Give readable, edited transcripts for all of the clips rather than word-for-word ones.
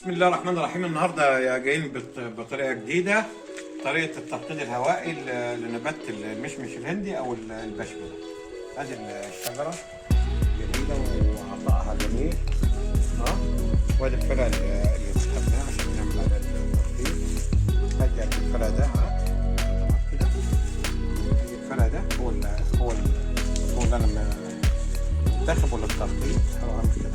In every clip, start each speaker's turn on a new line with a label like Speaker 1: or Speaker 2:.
Speaker 1: بسم الله الرحمن الرحيم. النهارده جايين بطريقه جديده، طريقه التبطين الهوائي لنبات المشمش الهندي او البشبله. ادي الشجره جميله وعطائها جميل، وادي الفرع اللي سحبناه عشان نعمل على التبطين. ادي الفرع ده كده، الفرع ده هو اللي انا منتخبه للتخطيط او عامل كده.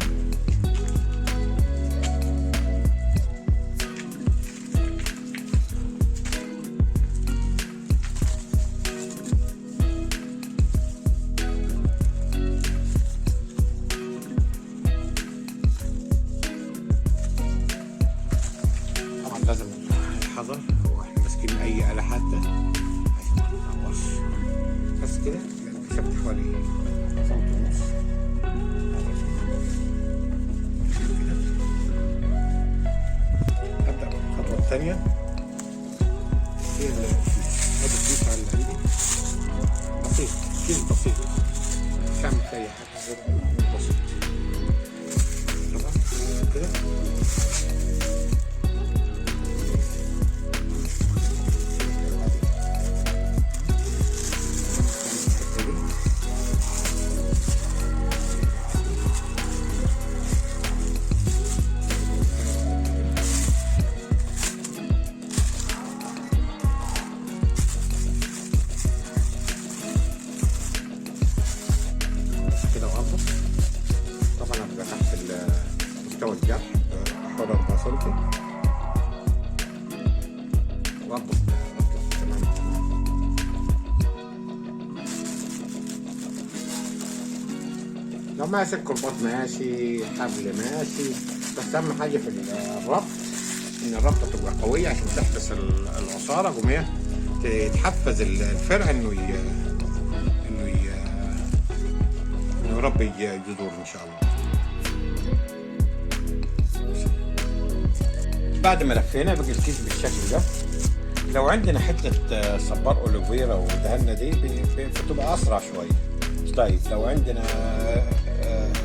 Speaker 1: لازم الحذر واحنا ماسكين اي آلة حادة عشان ما نتعورش. بس كده يعني كسبت حوالي سنتي ونص كده. ابدأ بالخطوة الثانية، هي هذا الكيس على اللي عندي بسيط، كيس بسيط مش هعمل فيه اي حاجة غير بسيط كده. طبعا هبقى تحت مستوى الجرح حوالي 4 سم واضبط تمام. لو ماسك كرباط ماشي، حبل ماشي، بس اهم حاجه في الربط ان الربطه تبقى قويه عشان تحبس العصاره، قوم تحفز الفرع انه يربي جذور ان شاء الله. بعد ما لفينا بقى الكيس بالشكل ده. لو عندنا حته صبار اوليفيرا ودهنا دي بتبقى اسرع شويه. طيب لو عندنا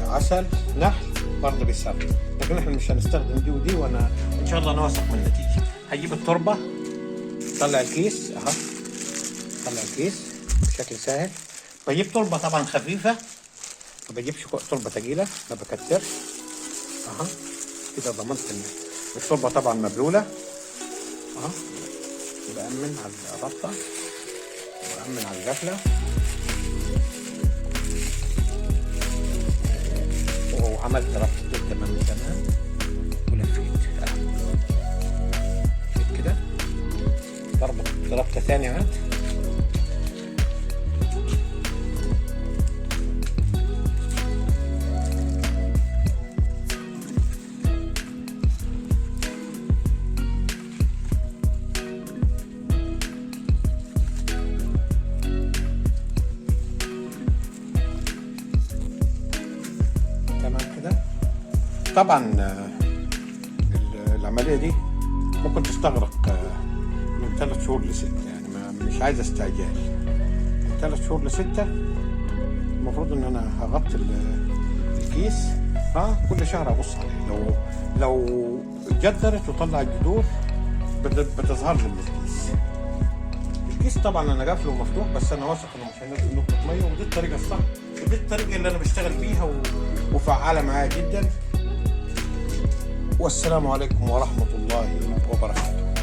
Speaker 1: عسل نحل برضه بيسرع، لكن احنا مش هنستخدم دي ودي، وانا ان شاء الله نواثق من النتيجه. هجيب التربه، طلع الكيس اهو، طلع الكيس بشكل سهل. بجيب تربه طبعا خفيفه، ما بجيبش تربه ثقيله، ما بكترش اهو كده. ضمنت ان التربه طبعا مبلوله اهو. بأمن على الربطه وأمن على القفله، وعملت ربطه تمام ولفيت كده. بربط ربطه ثانيه عاد كده. طبعا العملية دي ممكن تستغرق من 3 شهور ل6، يعني مش عايز استعجال. من 3 شهور ل6 المفروض ان انا هغطي الكيس كل شهر ابص عليه. لو جدرت وطلع الجذور بتظهر لي الكيس. طبعا انا قافله ومفتوح، بس انا واثق انه مش هينزل نقطة مية، ودي الطريقة الصح، ودي الطريقة اللي انا بشتغل بيها وفعالة معايا جدا. والسلام عليكم ورحمة الله وبركاته.